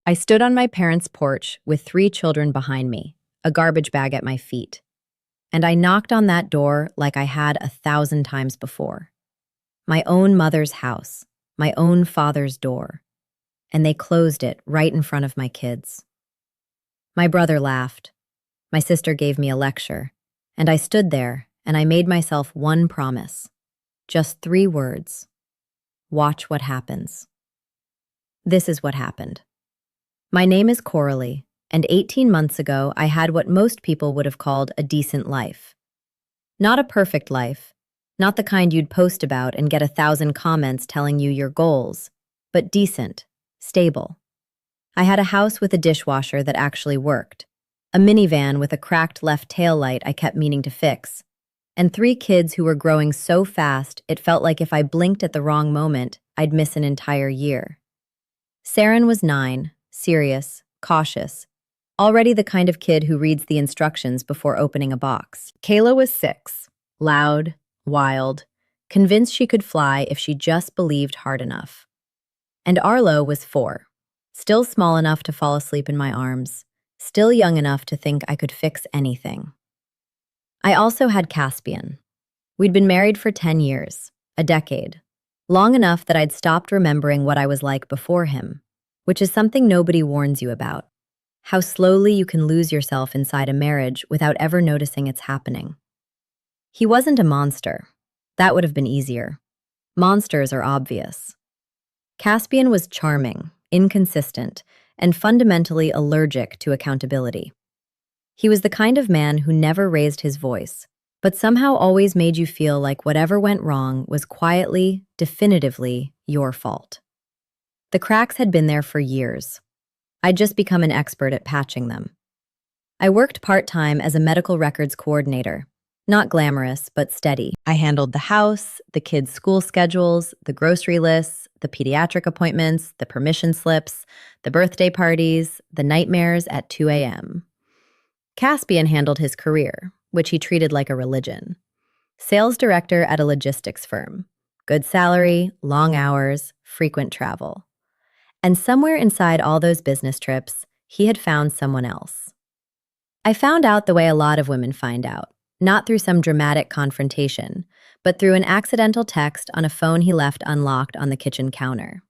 I stood on my parents' porch with 3 children behind me, a garbage bag at my feet, and I knocked on that door like I had 1,000 times before. My own mother's house, my own father's door, and they closed it right in front of my kids. My brother laughed. My sister gave me a lecture, and I stood there and I made myself one promise. Just 3 words. Watch what happens. This is what happened. My name is Coralie, and 18 months ago I had what most people would have called a decent life. Not a perfect life, not the kind you'd post about and get 1,000 comments telling you your goals, but decent, stable. I had a house with a dishwasher that actually worked, a minivan with a cracked left taillight I kept meaning to fix, and 3 kids who were growing so fast it felt like if I blinked at the wrong moment, I'd miss an entire year. Saren was 9, serious, cautious, already the kind of kid who reads the instructions before opening a box. Kayla was 6, loud, wild, convinced she could fly if she just believed hard enough. And Arlo was 4, still small enough to fall asleep in my arms, still young enough to think I could fix anything. I also had Caspian. We'd been married for 10 years, a decade, long enough that I'd stopped remembering what I was like before him, which is something nobody warns you about, how slowly you can lose yourself inside a marriage without ever noticing it's happening. He wasn't a monster. That would have been easier. Monsters are obvious. Caspian was charming, inconsistent, and fundamentally allergic to accountability. He was the kind of man who never raised his voice, but somehow always made you feel like whatever went wrong was quietly, definitively your fault. The cracks had been there for years. I'd just become an expert at patching them. I worked part-time as a medical records coordinator. Not glamorous, but steady. I handled the house, the kids' school schedules, the grocery lists, the pediatric appointments, the permission slips, the birthday parties, the nightmares at 2 a.m. Caspian handled his career, which he treated like a religion. Sales director at a logistics firm. Good salary, long hours, frequent travel. And somewhere inside all those business trips, he had found someone else. I found out the way a lot of women find out, not through some dramatic confrontation, but through an accidental text on a phone he left unlocked on the kitchen counter.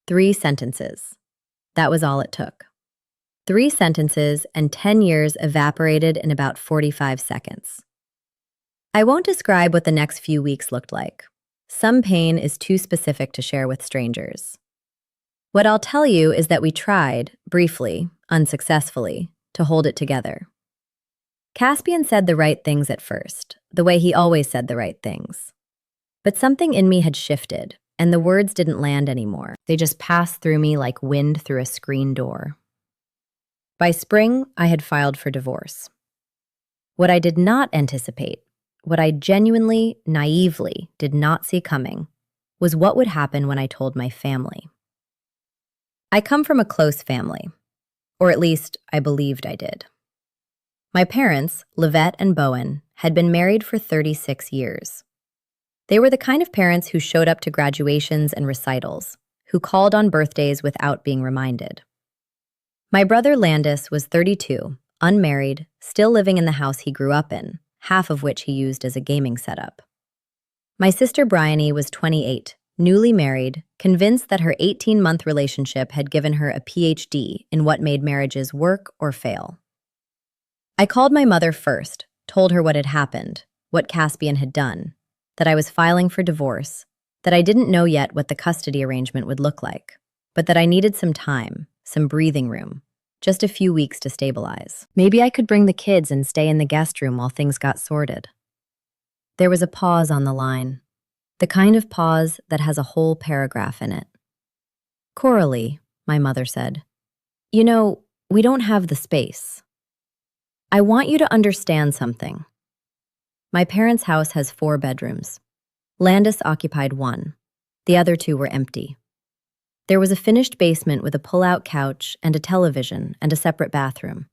3 sentences. That was all it took. 3 sentences and 10 years evaporated in about 45 seconds. I won't describe what the next few weeks looked like. Some pain is too specific to share with strangers. What I'll tell you is that we tried, briefly, unsuccessfully, to hold it together. Caspian said the right things at first, the way he always said the right things. But something in me had shifted, and the words didn't land anymore. They just passed through me like wind through a screen door. By spring, I had filed for divorce. What I did not anticipate, what I genuinely, naively did not see coming, was what would happen when I told my family. I come from a close family, or at least I believed I did. My parents, Livette and Bowen, had been married for 36 years. They were the kind of parents who showed up to graduations and recitals, who called on birthdays without being reminded. My brother Landis was 32, unmarried, still living in the house he grew up in, half of which he used as a gaming setup. My sister Bryony was 28, newly married, convinced that her 18-month relationship had given her a PhD in what made marriages work or fail. I called my mother first, told her what had happened, what Caspian had done, that I was filing for divorce, that I didn't know yet what the custody arrangement would look like, but that I needed some time, some breathing room, just a few weeks to stabilize. Maybe I could bring the kids and stay in the guest room while things got sorted. There was a pause on the line, the kind of pause that has a whole paragraph in it. Coralie, my mother said, you know, we don't have the space. I want you to understand something. My parents' house has 4 bedrooms. Landis occupied 1. The other 2 were empty. There was a finished basement with a pull-out couch and a television and a separate bathroom.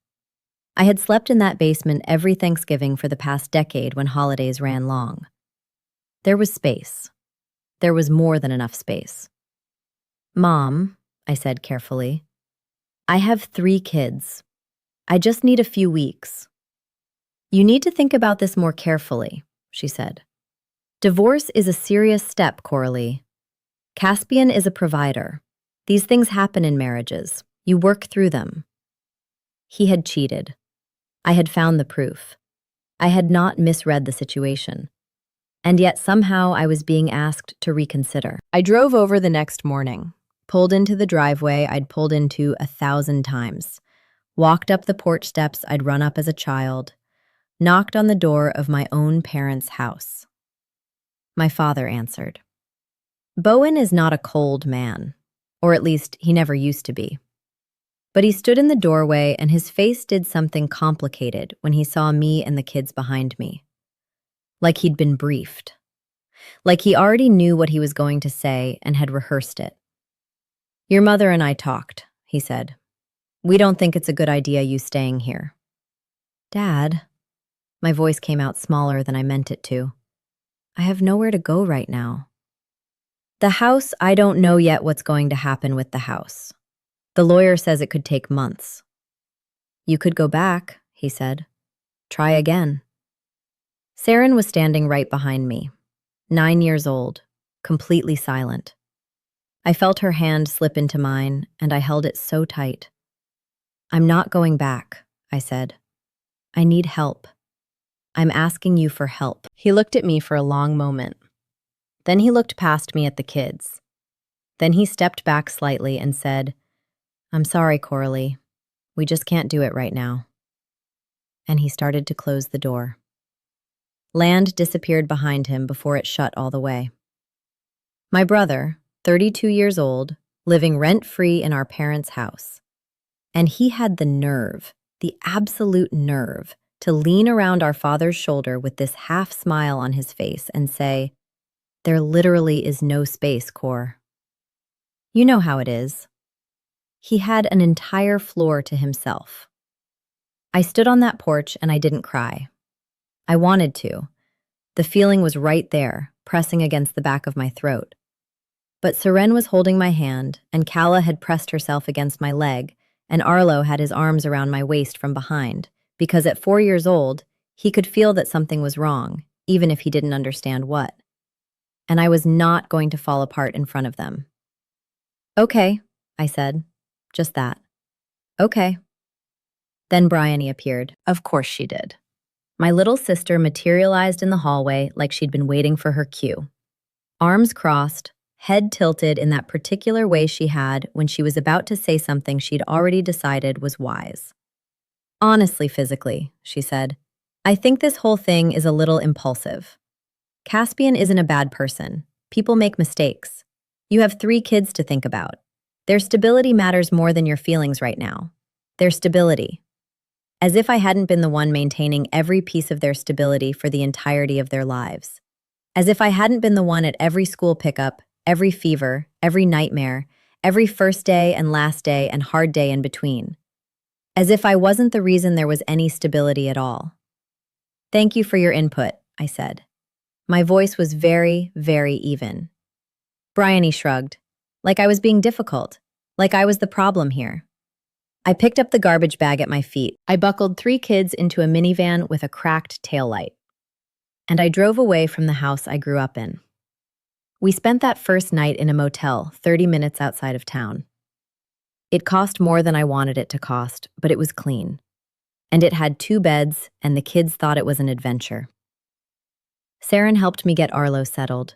I had slept in that basement every Thanksgiving for the past decade when holidays ran long. There was space. There was more than enough space. Mom, I said carefully, I have 3 kids. I just need a few weeks. You need to think about this more carefully, she said. Divorce is a serious step, Coralie. Caspian is a provider. These things happen in marriages. You work through them. He had cheated. I had found the proof. I had not misread the situation. And yet somehow I was being asked to reconsider. I drove over the next morning, pulled into the driveway I'd pulled into 1,000 times, walked up the porch steps I'd run up as a child, knocked on the door of my own parents' house. My father answered. Bowen is not a cold man, or at least he never used to be. But he stood in the doorway and his face did something complicated when he saw me and the kids behind me. Like he'd been briefed. Like he already knew what he was going to say and had rehearsed it. Your mother and I talked, he said. We don't think it's a good idea you staying here. Dad, my voice came out smaller than I meant it to. I have nowhere to go right now. The house, I don't know yet what's going to happen with the house. The lawyer says it could take months. You could go back, he said. Try again. Saren was standing right behind me, 9 years old, completely silent. I felt her hand slip into mine, and I held it so tight. I'm not going back, I said. I need help. I'm asking you for help. He looked at me for a long moment. Then he looked past me at the kids. Then he stepped back slightly and said, I'm sorry, Coralie. We just can't do it right now. And he started to close the door. Land disappeared behind him before it shut all the way. My brother, 32 years old, living rent-free in our parents' house. And he had the nerve, the absolute nerve, to lean around our father's shoulder with this half smile on his face and say, there literally is no space, Cor. You know how it is. He had an entire floor to himself. I stood on that porch and I didn't cry. I wanted to. The feeling was right there, pressing against the back of my throat. But Seren was holding my hand, and Calla had pressed herself against my leg, and Arlo had his arms around my waist from behind, because at 4 years old, he could feel that something was wrong, even if he didn't understand what. And I was not going to fall apart in front of them. Okay, I said. Just that. Okay. Then Bryony appeared. Of course she did. My little sister materialized in the hallway like she'd been waiting for her cue. Arms crossed, head tilted in that particular way she had when she was about to say something she'd already decided was wise. Honestly, physically, she said, I think this whole thing is a little impulsive. Caspian isn't a bad person. People make mistakes. You have 3 kids to think about. Their stability matters more than your feelings right now. Their stability. As if I hadn't been the one maintaining every piece of their stability for the entirety of their lives. As if I hadn't been the one at every school pickup, every fever, every nightmare, every first day and last day and hard day in between. As if I wasn't the reason there was any stability at all. Thank you for your input, I said. My voice was very, very even. Bryony shrugged, like I was being difficult, like I was the problem here. I picked up the garbage bag at my feet. I buckled 3 kids into a minivan with a cracked taillight. And I drove away from the house I grew up in. We spent that first night in a motel 30 minutes outside of town. It cost more than I wanted it to cost, but it was clean. And it had 2 beds, and the kids thought it was an adventure. Saren helped me get Arlo settled.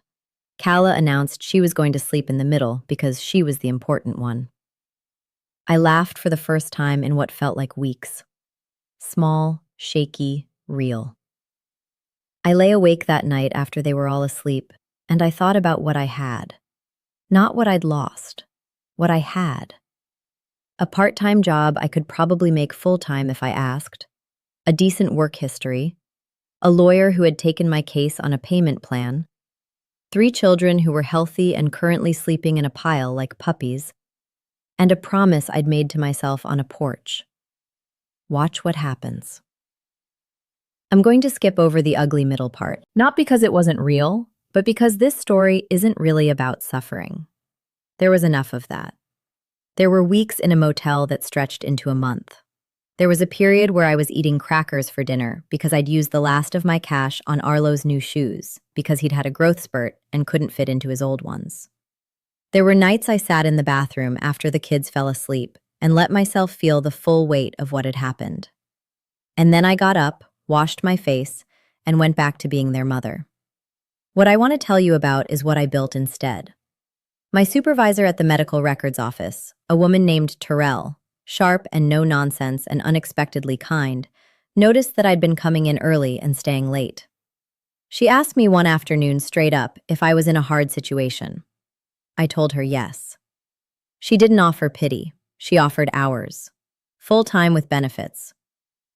Calla announced she was going to sleep in the middle because she was the important one. I laughed for the first time in what felt like weeks. Small, shaky, real. I lay awake that night after they were all asleep, and I thought about what I had. Not what I'd lost. What I had. A part-time job I could probably make full-time if I asked. A decent work history. A lawyer who had taken my case on a payment plan. 3 children who were healthy and currently sleeping in a pile like puppies. And a promise I'd made to myself on a porch. Watch what happens. I'm going to skip over the ugly middle part, not because it wasn't real, but because this story isn't really about suffering. There was enough of that. There were weeks in a motel that stretched into a month. There was a period where I was eating crackers for dinner because I'd used the last of my cash on Arlo's new shoes because he'd had a growth spurt and couldn't fit into his old ones. There were nights I sat in the bathroom after the kids fell asleep and let myself feel the full weight of what had happened. And then I got up, washed my face, and went back to being their mother. What I want to tell you about is what I built instead. My supervisor at the medical records office, a woman named Terrell, sharp and no-nonsense and unexpectedly kind, noticed that I'd been coming in early and staying late. She asked me one afternoon straight up if I was in a hard situation. I told her yes. She didn't offer pity. She offered hours. Full-time with benefits.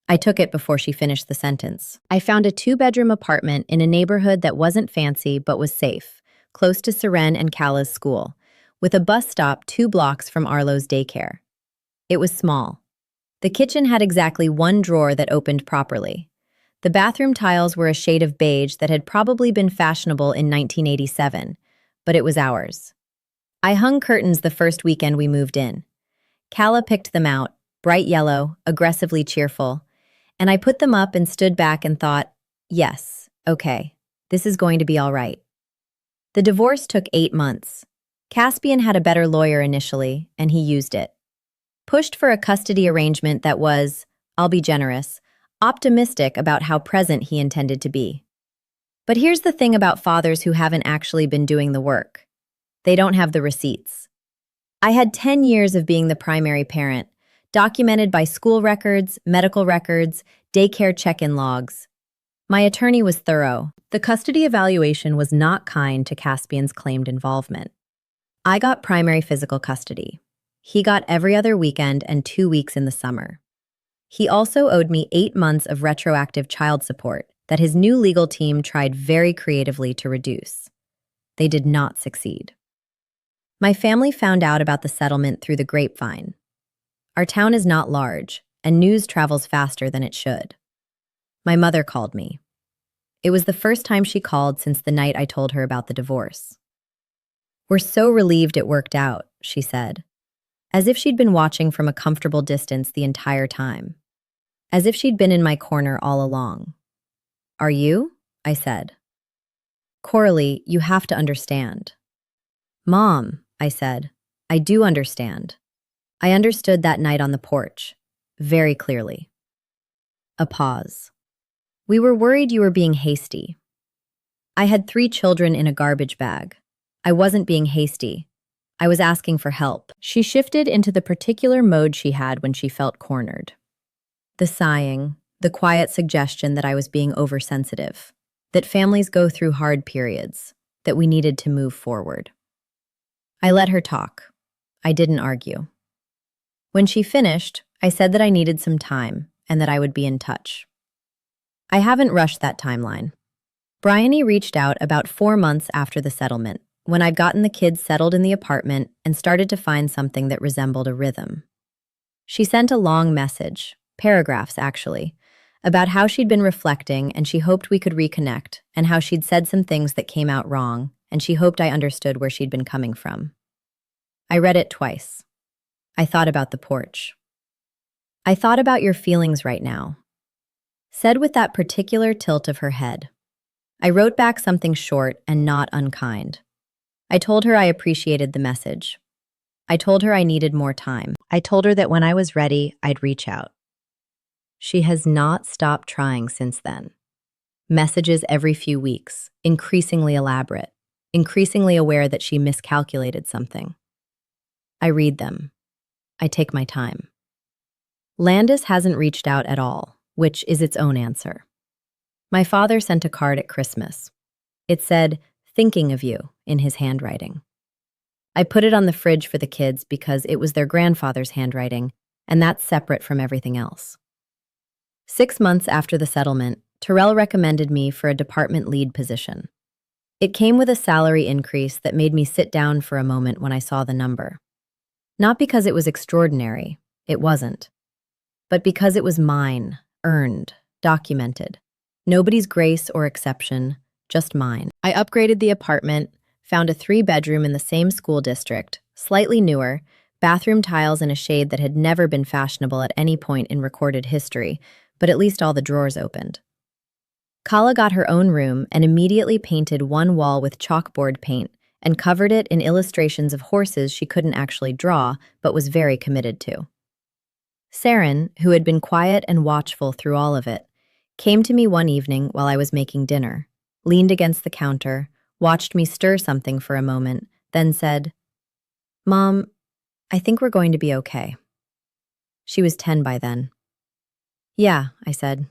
I took it before she finished the sentence. I found a 2-bedroom apartment in a neighborhood that wasn't fancy but was safe, close to Seren and Kala's school, with a bus stop 2 blocks from Arlo's daycare. It was small. The kitchen had exactly 1 drawer that opened properly. The bathroom tiles were a shade of beige that had probably been fashionable in 1987, but it was ours. I hung curtains the first weekend we moved in. Kala picked them out, bright yellow, aggressively cheerful, and I put them up and stood back and thought, yes, okay, this is going to be all right. The divorce took 8 months. Caspian had a better lawyer initially, and he used it. Pushed for a custody arrangement that was, I'll be generous, optimistic about how present he intended to be. But here's the thing about fathers who haven't actually been doing the work. They don't have the receipts. I had 10 years of being the primary parent, documented by school records, medical records, daycare check-in logs. My attorney was thorough. The custody evaluation was not kind to Caspian's claimed involvement. I got primary physical custody. He got every other weekend and 2 weeks in the summer. He also owed me 8 months of retroactive child support that his new legal team tried very creatively to reduce. They did not succeed. My family found out about the settlement through the grapevine. Our town is not large, and news travels faster than it should. My mother called me. It was the first time she called since the night I told her about the divorce. "We're so relieved it worked out," she said, as if she'd been watching from a comfortable distance the entire time, as if she'd been in my corner all along. "Are you?" I said. "Coralie, you have to understand." "Mom," I said, "I do understand." I understood that night on the porch, very clearly. A pause. "We were worried you were being hasty." I had 3 children in a garbage bag. I wasn't being hasty. I was asking for help. She shifted into the particular mode she had when she felt cornered. The sighing, the quiet suggestion that I was being oversensitive, that families go through hard periods, that we needed to move forward. I let her talk. I didn't argue. When she finished, I said that I needed some time and that I would be in touch. I haven't rushed that timeline. Bryony reached out about 4 months after the settlement, when I'd gotten the kids settled in the apartment and started to find something that resembled a rhythm. She sent a long message, paragraphs actually, about how she'd been reflecting and she hoped we could reconnect, and how she'd said some things that came out wrong, and she hoped I understood where she'd been coming from. I read it twice. I thought about the porch. "I thought about your feelings right now," said with that particular tilt of her head. I wrote back something short and not unkind. I told her I appreciated the message. I told her I needed more time. I told her that when I was ready, I'd reach out. She has not stopped trying since then. Messages every few weeks, increasingly elaborate, increasingly aware that she miscalculated something. I read them. I take my time. Landis hasn't reached out at all, which is its own answer. My father sent a card at Christmas. It said, "Thinking of you," in his handwriting. I put it on the fridge for the kids because it was their grandfather's handwriting, and that's separate from everything else. 6 months after the settlement, Terrell recommended me for a department lead position. It came with a salary increase that made me sit down for a moment when I saw the number. Not because it was extraordinary, it wasn't, but because it was mine, earned, documented. Nobody's grace or exception, just mine. I upgraded the apartment, found a 3-bedroom in the same school district, slightly newer, bathroom tiles in a shade that had never been fashionable at any point in recorded history, but at least all the drawers opened. Kala got her own room and immediately painted one wall with chalkboard paint and covered it in illustrations of horses she couldn't actually draw, but was very committed to. Saren, who had been quiet and watchful through all of it, came to me one evening while I was making dinner, leaned against the counter, watched me stir something for a moment, then said, "Mom, I think we're going to be okay." She was 10 by then. "Yeah," I said.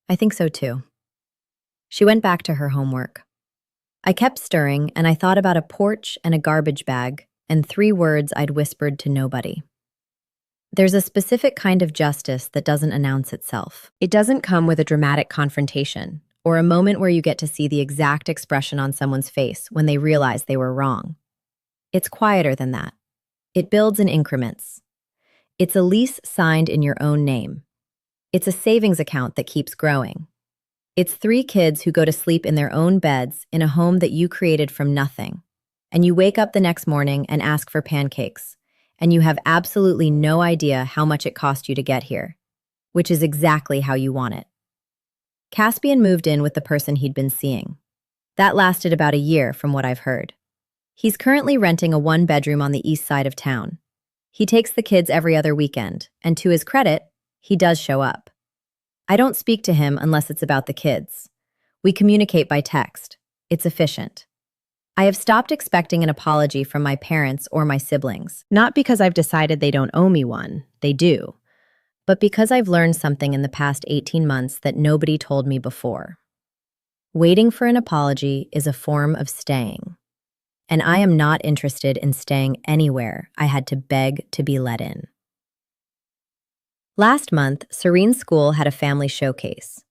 "I think so too." She went back to her homework. I kept stirring, and I thought about a porch and a garbage bag and 3 words I'd whispered to nobody. There's a specific kind of justice that doesn't announce itself. It doesn't come with a dramatic confrontation or a moment where you get to see the exact expression on someone's face when they realize they were wrong. It's quieter than that. It builds in increments. It's a lease signed in your own name. It's a savings account that keeps growing. It's 3 kids who go to sleep in their own beds in a home that you created from nothing. And you wake up the next morning and ask for pancakes, and you have absolutely no idea how much it cost you to get here, which is exactly how you want it. Caspian moved in with the person he'd been seeing. That lasted about a year from what I've heard. He's currently renting a 1-bedroom on the east side of town. He takes the kids every other weekend, and to his credit, he does show up. I don't speak to him unless it's about the kids. We communicate by text. It's efficient. I have stopped expecting an apology from my parents or my siblings, not because I've decided they don't owe me one, they do, but because I've learned something in the past 18 months that nobody told me before. Waiting for an apology is a form of staying, and I am not interested in staying anywhere I had to beg to be let in. Last month, Serene's school had a family showcase.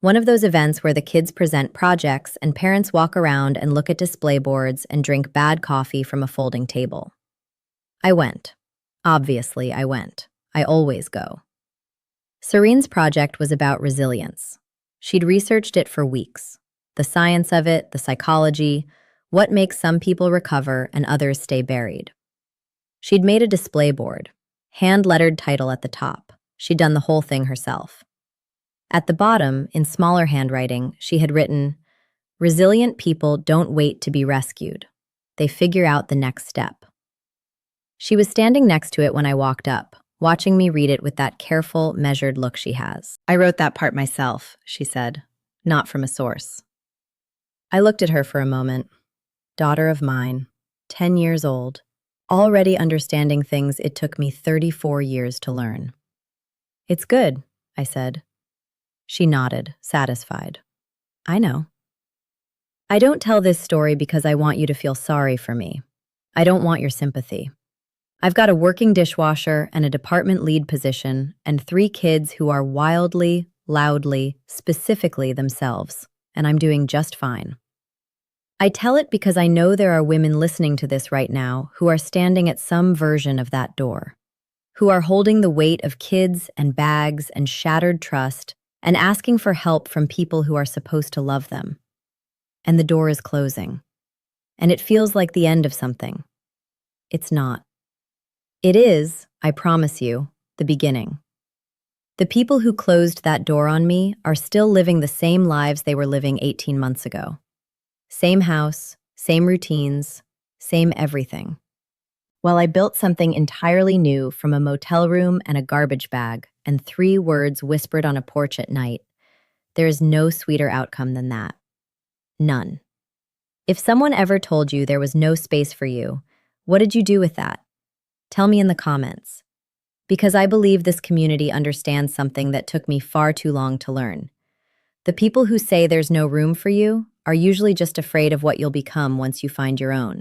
One of those events where the kids present projects and parents walk around and look at display boards and drink bad coffee from a folding table. I went. Obviously, I went. I always go. Serene's project was about resilience. She'd researched it for weeks. The science of it, the psychology, what makes some people recover and others stay buried. She'd made a display board, hand-lettered title at the top. She'd done the whole thing herself. At the bottom, in smaller handwriting, she had written, "Resilient people don't wait to be rescued. They figure out the next step." She was standing next to it when I walked up, watching me read it with that careful, measured look she has. "I wrote that part myself," she said, "not from a source." I looked at her for a moment. Daughter of mine, 10 years old, already understanding things it took me 34 years to learn. "It's good," I said. She nodded, satisfied. "I know." I don't tell this story because I want you to feel sorry for me. I don't want your sympathy. I've got a working dishwasher and a department lead position and 3 kids who are wildly, loudly, specifically themselves, and I'm doing just fine. I tell it because I know there are women listening to this right now who are standing at some version of that door, who are holding the weight of kids and bags and shattered trust and asking for help from people who are supposed to love them. And the door is closing. And it feels like the end of something. It's not. It is, I promise you, the beginning. The people who closed that door on me are still living the same lives they were living 18 months ago. Same house, same routines, same everything. While I built something entirely new from a motel room and a garbage bag and 3 words whispered on a porch at night, there is no sweeter outcome than that. None. If someone ever told you there was no space for you, what did you do with that? Tell me in the comments. Because I believe this community understands something that took me far too long to learn. The people who say there's no room for you are usually just afraid of what you'll become once you find your own.